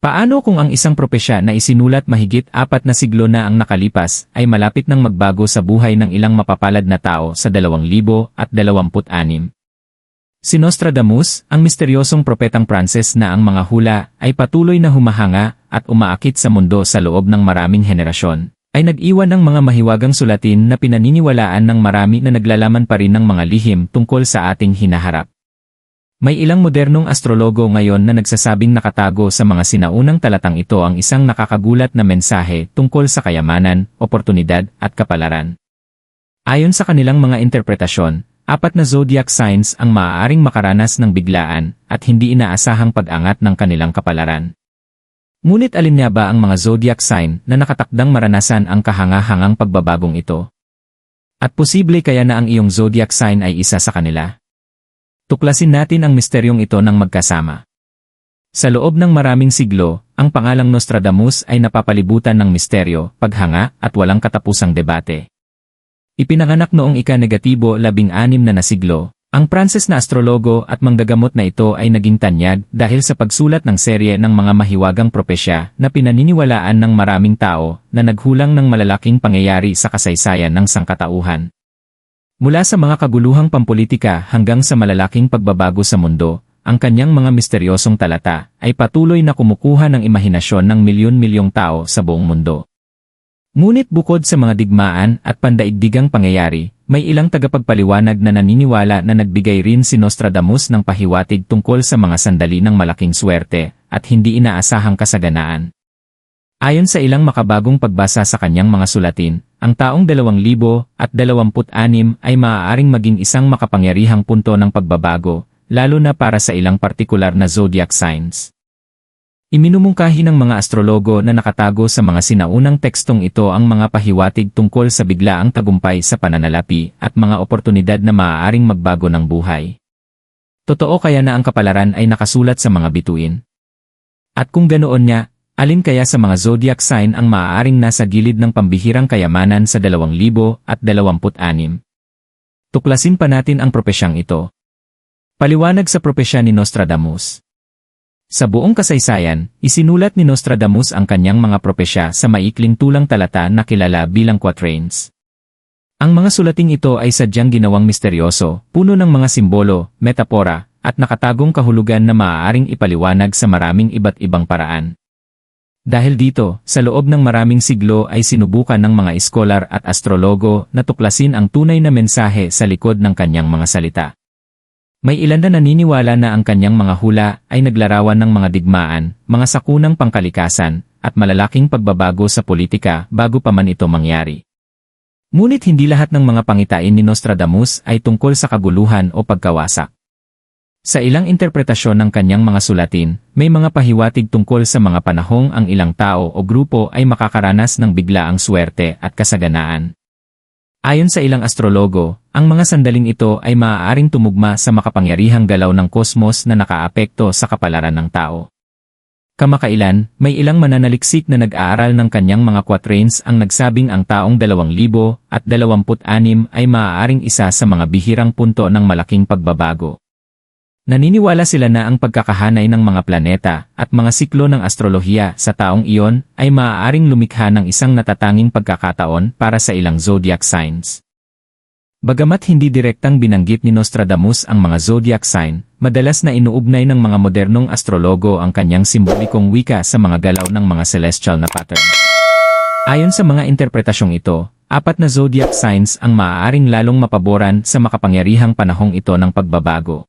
Paano kung ang isang propesya na isinulat mahigit 4 na siglo na ang nakalipas ay malapit nang magbago sa buhay ng ilang mapapalad na tao sa 2026? Si Nostradamus, ang misteryosong propetang Pranses na ang mga hula ay patuloy na humahanga at umaakit sa mundo sa loob ng maraming henerasyon, ay nag-iwan ng mga mahiwagang sulatin na pinaniniwalaan ng marami na naglalaman pa rin ng mga lihim tungkol sa ating hinaharap. May ilang modernong astrologo ngayon na nagsasabing nakatago sa mga sinaunang talatang ito ang isang nakakagulat na mensahe tungkol sa kayamanan, oportunidad at kapalaran. Ayon sa kanilang mga interpretasyon, 4 na zodiac signs ang maaaring makaranas ng biglaan at hindi inaasahang pag-angat ng kanilang kapalaran. Ngunit alin nga ba ang mga zodiac sign na nakatakdang maranasan ang kahanga-hangang pagbabagong ito? At posible kaya na ang iyong zodiac sign ay isa sa kanila? Tuklasin natin ang misteryong ito ng magkasama. Sa loob ng maraming siglo, ang pangalang Nostradamus ay napapalibutan ng misteryo, paghanga at walang katapusang debate. Ipinanganak noong ika-16 na siglo, ang Pranses na astrologo at manggagamot na ito ay naging tanyag dahil sa pagsulat ng serye ng mga mahiwagang propesya na pinaniniwalaan ng maraming tao na naghulang ng malalaking pangyayari sa kasaysayan ng sangkatauhan. Mula sa mga kaguluhang pampolitika hanggang sa malalaking pagbabago sa mundo, ang kanyang mga misteryosong talata ay patuloy na kumukuha ng imahinasyon ng milyon-milyong tao sa buong mundo. Ngunit bukod sa mga digmaan at pandaigdigang pangyayari, may ilang tagapagpaliwanag na naniniwala na nagbigay rin si Nostradamus ng pahiwatig tungkol sa mga sandali ng malaking swerte at hindi inaasahang kasaganaan. Ayon sa ilang makabagong pagbasa sa kanyang mga sulatin, ang taong 2026 ay maaaring maging isang makapangyarihang punto ng pagbabago, lalo na para sa ilang partikular na zodiac signs. Iminumungkahi ng mga astrologo na nakatago sa mga sinaunang tekstong ito ang mga pahiwatig tungkol sa biglaang tagumpay sa pananalapi at mga oportunidad na maaaring magbago ng buhay. Totoo kaya na ang kapalaran ay nakasulat sa mga bituin? At kung ganoon nga, alin kaya sa mga zodiac sign ang maaaring nasa gilid ng pambihirang kayamanan sa 2026? Tuklasin pa natin ang propesyang ito. Paliwanag sa propesya ni Nostradamus. Sa buong kasaysayan, isinulat ni Nostradamus ang kanyang mga propesya sa maikling tulang talata na kilala bilang quatrains. Ang mga sulating ito ay sadyang ginawang misteryoso, puno ng mga simbolo, metapora, at nakatagong kahulugan na maaaring ipaliwanag sa maraming iba't ibang paraan. Dahil dito, sa loob ng maraming siglo ay sinubukan ng mga iskolar at astrologo na tuklasin ang tunay na mensahe sa likod ng kanyang mga salita. May ilan na naniniwala na ang kanyang mga hula ay naglarawan ng mga digmaan, mga sakunang pangkalikasan, at malalaking pagbabago sa politika bago pa man ito mangyari. Ngunit hindi lahat ng mga pangitain ni Nostradamus ay tungkol sa kaguluhan o pagkawasak. Sa ilang interpretasyon ng kanyang mga sulatin, may mga pahiwatig tungkol sa mga panahong ang ilang tao o grupo ay makakaranas ng biglaang swerte at kasaganaan. Ayon sa ilang astrologo, ang mga sandaling ito ay maaaring tumugma sa makapangyarihang galaw ng kosmos na nakaapekto sa kapalaran ng tao. Kamakailan, may ilang mananaliksik na nag-aaral ng kanyang mga quatrains ang nagsabing ang taong 2026 ay maaaring isa sa mga bihirang punto ng malaking pagbabago. Naniniwala sila na ang pagkakahanay ng mga planeta at mga siklo ng astrolohiya sa taong iyon ay maaaring lumikha ng isang natatanging pagkakataon para sa ilang zodiac signs. Bagamat hindi direktang binanggit ni Nostradamus ang mga zodiac sign, madalas na inuugnay ng mga modernong astrologo ang kanyang simbolikong wika sa mga galaw ng mga celestial na pattern. Ayon sa mga interpretasyong ito, 4 na zodiac signs ang maaaring lalong mapaboran sa makapangyarihang panahong ito ng pagbabago.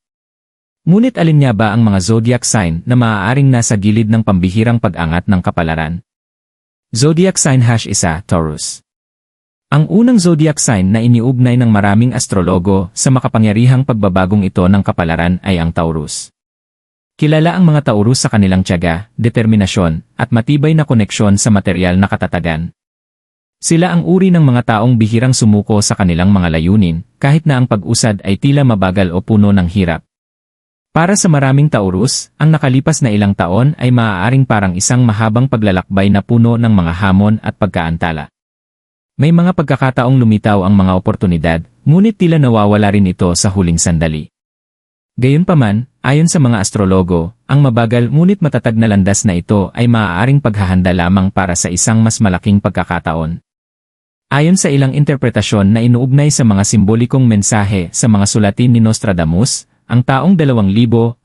Ngunit alin nga ba ang mga zodiac sign na maaaring nasa gilid ng pambihirang pag-angat ng kapalaran? Zodiac sign #1, Taurus. Ang unang zodiac sign na iniugnay ng maraming astrologo sa makapangyarihang pagbabagong ito ng kapalaran ay ang Taurus. Kilala ang mga Taurus sa kanilang tiyaga, determinasyon, at matibay na koneksyon sa material na katatagan. Sila ang uri ng mga taong bihirang sumuko sa kanilang mga layunin, kahit na ang pag-usad ay tila mabagal o puno ng hirap. Para sa maraming Taurus, ang nakalipas na ilang taon ay maaaring parang isang mahabang paglalakbay na puno ng mga hamon at pagkaantala. May mga pagkakataong lumitaw ang mga oportunidad, ngunit tila nawawala rin ito sa huling sandali. Gayunpaman, ayon sa mga astrologo, ang mabagal ngunit matatag na landas na ito ay maaaring paghahanda lamang para sa isang mas malaking pagkakataon. Ayon sa ilang interpretasyon na inuugnay sa mga simbolikong mensahe sa mga sulatin ni Nostradamus, ang taong 2026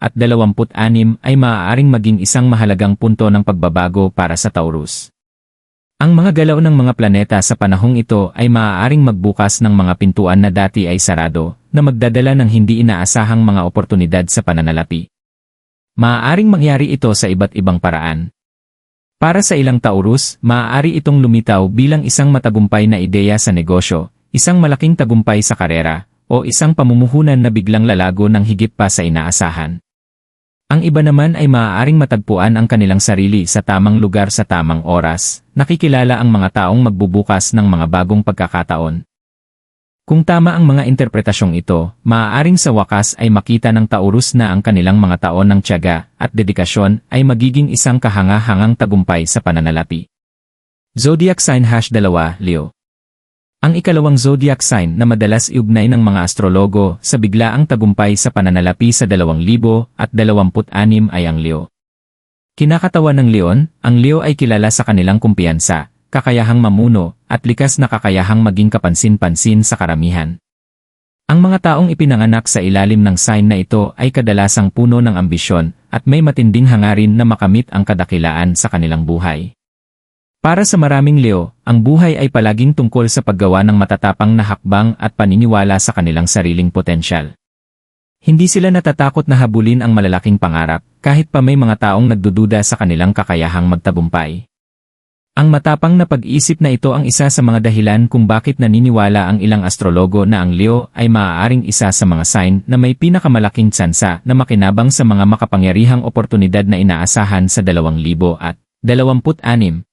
ay maaaring maging isang mahalagang punto ng pagbabago para sa Taurus. Ang mga galaw ng mga planeta sa panahong ito ay maaaring magbukas ng mga pintuan na dati ay sarado, na magdadala ng hindi inaasahang mga oportunidad sa pananalapi. Maaaring mangyari ito sa iba't ibang paraan. Para sa ilang Taurus, maaari itong lumitaw bilang isang matagumpay na ideya sa negosyo, isang malaking tagumpay sa karera, o isang pamumuhunan na biglang lalago ng higit pa sa inaasahan. Ang iba naman ay maaaring matagpuan ang kanilang sarili sa tamang lugar sa tamang oras, nakikilala ang mga taong magbubukas ng mga bagong pagkakataon. Kung tama ang mga interpretasyong ito, maaaring sa wakas ay makita ng Taurus na ang kanilang mga taon ng tiyaga at dedikasyon ay magiging isang kahanga-hangang tagumpay sa pananalapi. Zodiac Sign #2, Leo. Ang ikalawang zodiac sign na madalas iugnay ng mga astrologo sa biglaang tagumpay sa pananalapi sa 2026 ay ang Leo. Kinakatawan ng Leon, ang Leo ay kilala sa kanilang kumpiyansa, kakayahang mamuno, at likas na kakayahang maging kapansin-pansin sa karamihan. Ang mga taong ipinanganak sa ilalim ng sign na ito ay kadalasang puno ng ambisyon at may matinding hangarin na makamit ang kadakilaan sa kanilang buhay. Para sa maraming Leo, ang buhay ay palaging tungkol sa paggawa ng matatapang na hakbang at paniniwala sa kanilang sariling potensyal. Hindi sila natatakot na habulin ang malalaking pangarap, kahit pa may mga taong nagdududa sa kanilang kakayahang magtagumpay. Ang matapang na pag-iisip na ito ang isa sa mga dahilan kung bakit naniniwala ang ilang astrologo na ang Leo ay maaaring isa sa mga sign na may pinakamalaking tsansa na makinabang sa mga makapangyarihang oportunidad na inaasahan sa 2026.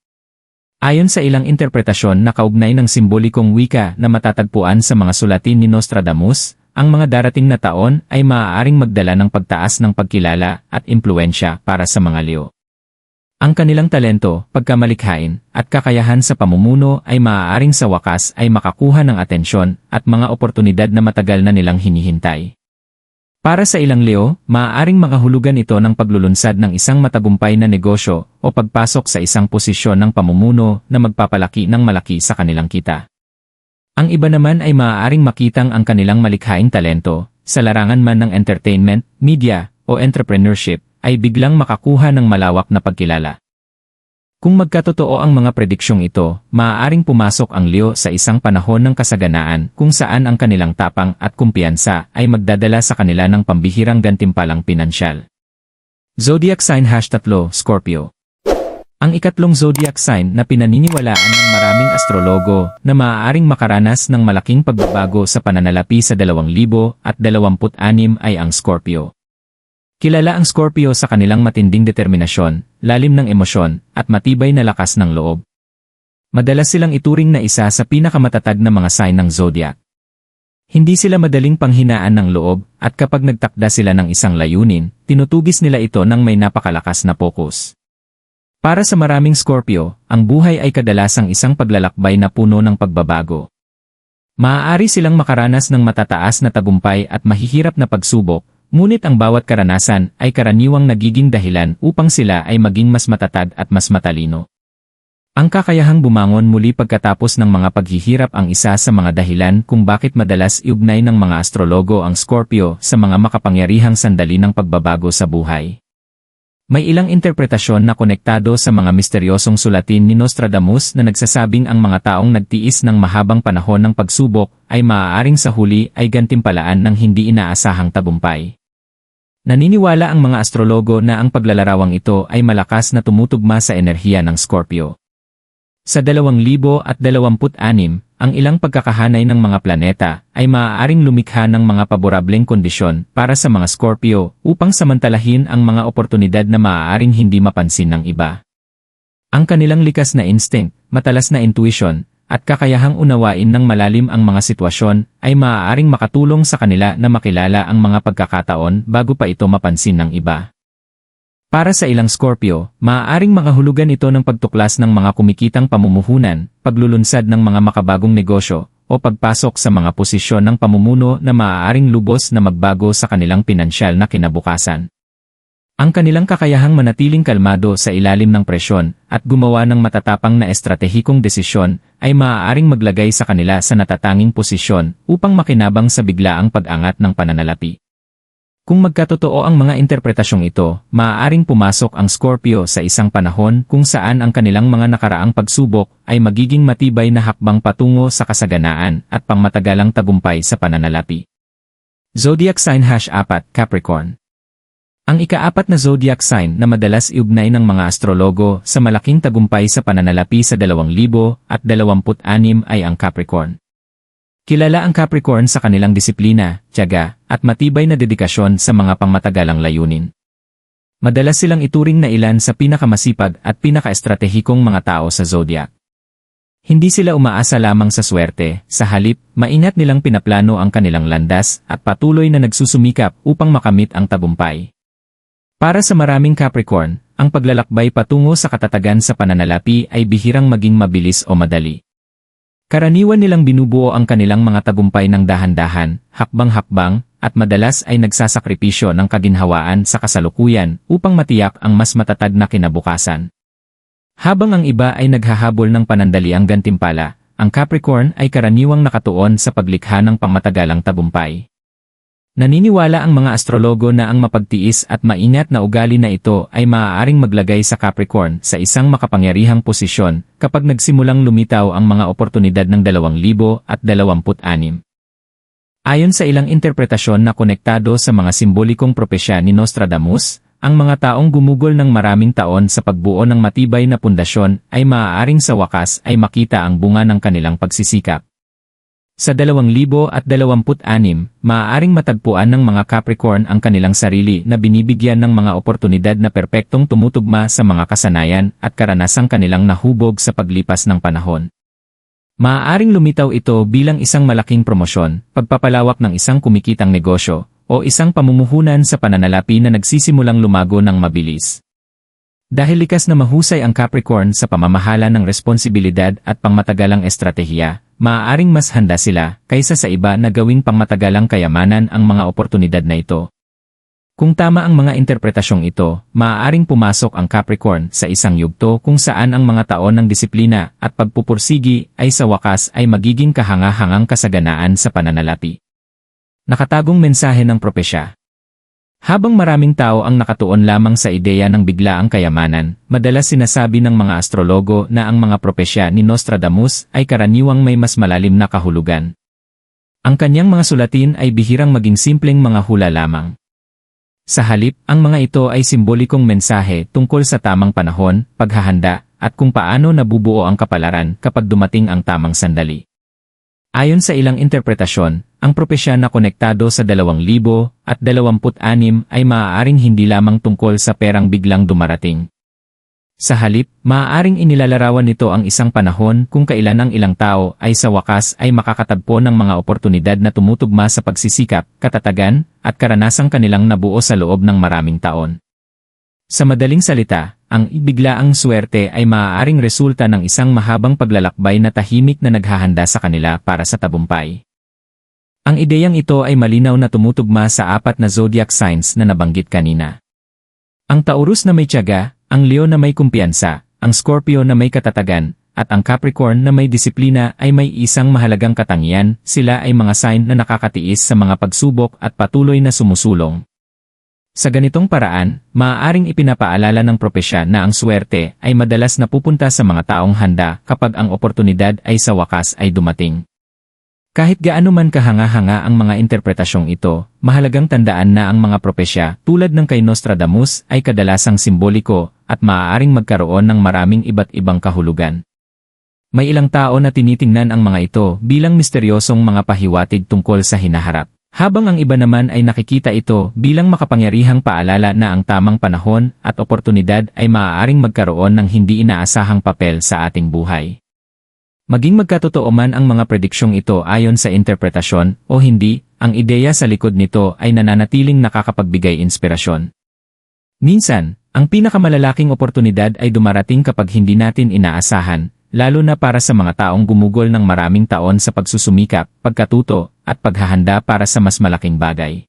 Ayon sa ilang interpretasyon na kaugnay ng simbolikong wika na matatagpuan sa mga sulatin ni Nostradamus, ang mga darating na taon ay maaaring magdala ng pagtaas ng pagkilala at impluensya para sa mga Leo. Ang kanilang talento, pagkamalikhain, at kakayahan sa pamumuno ay maaaring sa wakas ay makakuha ng atensyon at mga oportunidad na matagal na nilang hinihintay. Para sa ilang Leo, maaaring makahulugan ito ng paglulunsad ng isang matagumpay na negosyo o pagpasok sa isang posisyon ng pamumuno na magpapalaki ng malaki sa kanilang kita. Ang iba naman ay maaaring makitang ang kanilang malikhaing talento, sa larangan man ng entertainment, media, o entrepreneurship, ay biglang makakuha ng malawak na pagkilala. Kung magkatotoo ang mga prediksyong ito, maaaring pumasok ang Leo sa isang panahon ng kasaganaan kung saan ang kanilang tapang at kumpiyansa ay magdadala sa kanila ng pambihirang gantimpalang pinansyal. Zodiac Sign #3, Scorpio. Ang ikatlong zodiac sign na pinaniniwalaan ng maraming astrologo na maaaring makaranas ng malaking pagbabago sa pananalapi sa 2026 ay ang Scorpio. Kilala ang Scorpio sa kanilang matinding determinasyon, lalim ng emosyon, at matibay na lakas ng loob. Madalas silang ituring na isa sa pinakamatatag na mga sign ng zodiac. Hindi sila madaling panghinaan ng loob, at kapag nagtakda sila ng isang layunin, tinutugis nila ito ng may napakalakas na pokus. Para sa maraming Scorpio, ang buhay ay kadalasang isang paglalakbay na puno ng pagbabago. Maaari silang makaranas ng matataas na tagumpay at mahihirap na pagsubok, ngunit ang bawat karanasan ay karaniwang nagiging dahilan upang sila ay maging mas matatag at mas matalino. Ang kakayahang bumangon muli pagkatapos ng mga paghihirap ang isa sa mga dahilan kung bakit madalas iugnay ng mga astrologo ang Scorpio sa mga makapangyarihang sandali ng pagbabago sa buhay. May ilang interpretasyon na konektado sa mga misteryosong sulatin ni Nostradamus na nagsasabing ang mga taong nagtiis ng mahabang panahon ng pagsubok ay maaaring sa huli ay gantimpalaan ng hindi inaasahang tagumpay. Naniniwala ang mga astrologo na ang paglalarawang ito ay malakas na tumutugma sa enerhiya ng Scorpio. Sa 2026, ang ilang pagkakahanay ng mga planeta ay maaaring lumikha ng mga paborableng kondisyon para sa mga Scorpio upang samantalahin ang mga oportunidad na maaaring hindi mapansin ng iba. Ang kanilang likas na instinct, matalas na intuition, at kakayahang unawain ng malalim ang mga sitwasyon ay maaaring makatulong sa kanila na makilala ang mga pagkakataon bago pa ito mapansin ng iba. Para sa ilang Scorpio, maaaring makahulugan ito ng pagtuklas ng mga kumikitang pamumuhunan, paglulunsad ng mga makabagong negosyo, o pagpasok sa mga posisyon ng pamumuno na maaaring lubos na magbago sa kanilang pinansyal na kinabukasan. Ang kanilang kakayahang manatiling kalmado sa ilalim ng presyon at gumawa ng matatapang na estratehikong desisyon ay maaaring maglagay sa kanila sa natatanging posisyon upang makinabang sa biglaang pag-angat ng pananalapi. Kung magkatotoo ang mga interpretasyong ito, maaaring pumasok ang Scorpio sa isang panahon kung saan ang kanilang mga nakaraang pagsubok ay magiging matibay na hakbang patungo sa kasaganaan at pangmatagalang tagumpay sa pananalapi. Zodiac Sign #4 Capricorn. Ang ika-4 na zodiac sign na madalas iugnay ng mga astrologo sa malaking tagumpay sa pananalapi sa 2026 ay ang Capricorn. Kilala ang Capricorn sa kanilang disiplina, tiyaga, at matibay na dedikasyon sa mga pangmatagalang layunin. Madalas silang ituring na ilan sa pinakamasipag at pinakaestratehikong mga tao sa zodiac. Hindi sila umaasa lamang sa swerte, sa halip, maingat nilang pinaplano ang kanilang landas at patuloy na nagsusumikap upang makamit ang tagumpay. Para sa maraming Capricorn, ang paglalakbay patungo sa katatagan sa pananalapi ay bihirang maging mabilis o madali. Karaniwan nilang binubuo ang kanilang mga tagumpay ng dahan-dahan, hakbang-hakbang, at madalas ay nagsasakripisyo ng kaginhawaan sa kasalukuyan upang matiyak ang mas matatag na kinabukasan. Habang ang iba ay naghahabol ng panandaliang gantimpala, ang Capricorn ay karaniwang nakatuon sa paglikha ng pangmatagalang tagumpay. Naniniwala ang mga astrologo na ang mapagtiis at maingat na ugali na ito ay maaaring maglagay sa Capricorn sa isang makapangyarihang posisyon kapag nagsimulang lumitaw ang mga oportunidad ng 2026. Ayon sa ilang interpretasyon na konektado sa mga simbolikong propesya ni Nostradamus, ang mga taong gumugol ng maraming taon sa pagbuo ng matibay na pundasyon ay maaaring sa wakas ay makita ang bunga ng kanilang pagsisikap. Sa 2026, maaaring matagpuan ng mga Capricorn ang kanilang sarili na binibigyan ng mga oportunidad na perpektong tumutugma sa mga kasanayan at karanasang kanilang nahubog sa paglipas ng panahon. Maaaring lumitaw ito bilang isang malaking promosyon, pagpapalawak ng isang kumikitang negosyo, o isang pamumuhunan sa pananalapi na nagsisimulang lumago ng mabilis. Dahil likas na mahusay ang Capricorn sa pamamahala ng responsibilidad at pangmatagalang estratehiya, maaaring mas handa sila kaysa sa iba na gawing pangmatagalang kayamanan ang mga oportunidad na ito. Kung tama ang mga interpretasyong ito, maaaring pumasok ang Capricorn sa isang yugto kung saan ang mga taon ng disiplina at pagpupursigi ay sa wakas ay magiging kahanga-hangang kasaganaan sa pananalapi. Nakatagong mensahe ng propesya. Habang maraming tao ang nakatuon lamang sa ideya ng biglaang kayamanan, madalas sinasabi ng mga astrologo na ang mga propesya ni Nostradamus ay karaniwang may mas malalim na kahulugan. Ang kanyang mga sulatin ay bihirang maging simpleng mga hula lamang. Sa halip, ang mga ito ay simbolikong mensahe tungkol sa tamang panahon, paghahanda, at kung paano nabubuo ang kapalaran kapag dumating ang tamang sandali. Ayon sa ilang interpretasyon, ang propesya na konektado sa 2026 ay maaaring hindi lamang tungkol sa perang biglang dumarating. Sa halip, maaaring inilalarawan nito ang isang panahon kung kailan ang ilang tao ay sa wakas ay makakatagpo ng mga oportunidad na tumutugma sa pagsisikap, katatagan, at karanasang kanilang nabuo sa loob ng maraming taon. Sa madaling salita, ang biglaang swerte ay maaaring resulta ng isang mahabang paglalakbay na tahimik na naghahanda sa kanila para sa tagumpay. Ang ideyang ito ay malinaw na tumutugma sa 4 na zodiac signs na nabanggit kanina. Ang Taurus na may tiyaga, ang Leo na may kumpiyansa, ang Scorpio na may katatagan, at ang Capricorn na may disiplina ay may isang mahalagang katangian, sila ay mga sign na nakakatiis sa mga pagsubok at patuloy na sumusulong. Sa ganitong paraan, maaaring ipinapaalala ng propesya na ang swerte ay madalas napupunta sa mga taong handa kapag ang oportunidad ay sa wakas ay dumating. Kahit gaano man kahanga-hanga ang mga interpretasyong ito, mahalagang tandaan na ang mga propesya tulad ng kay Nostradamus ay kadalasang simboliko at maaaring magkaroon ng maraming iba't ibang kahulugan. May ilang tao na tinitingnan ang mga ito bilang misteryosong mga pahiwatig tungkol sa hinaharap. Habang ang iba naman ay nakikita ito bilang makapangyarihang paalala na ang tamang panahon at oportunidad ay maaaring magkaroon ng hindi inaasahang papel sa ating buhay. Maging magkatotoo man ang mga prediksyong ito ayon sa interpretasyon o hindi, ang ideya sa likod nito ay nananatiling nakakapagbigay inspirasyon. Minsan, ang pinakamalalaking oportunidad ay dumarating kapag hindi natin inaasahan, lalo na para sa mga taong gumugol ng maraming taon sa pagsusumikap, pagkatuto, at paghahanda para sa mas malaking bagay.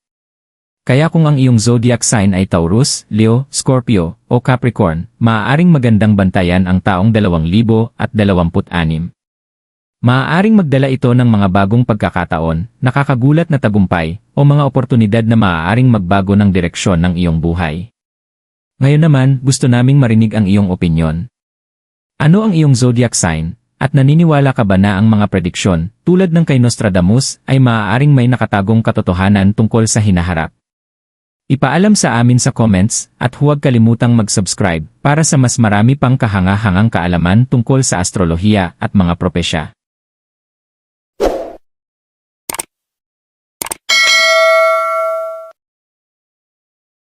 Kaya kung ang iyong zodiac sign ay Taurus, Leo, Scorpio, o Capricorn, maaaring magandang bantayan ang taong 2026. Maaaring magdala ito ng mga bagong pagkakataon, nakakagulat na tagumpay, o mga oportunidad na maaaring magbago ng direksyon ng iyong buhay. Ngayon naman, gusto naming marinig ang iyong opinyon. Ano ang iyong zodiac sign, at naniniwala ka ba na ang mga prediksyon, tulad ng kay Nostradamus, ay maaaring may nakatagong katotohanan tungkol sa hinaharap? Ipaalam sa amin sa comments, at huwag kalimutang mag-subscribe para sa mas marami pang kahanga-hangang kaalaman tungkol sa astrolohiya at mga propesya.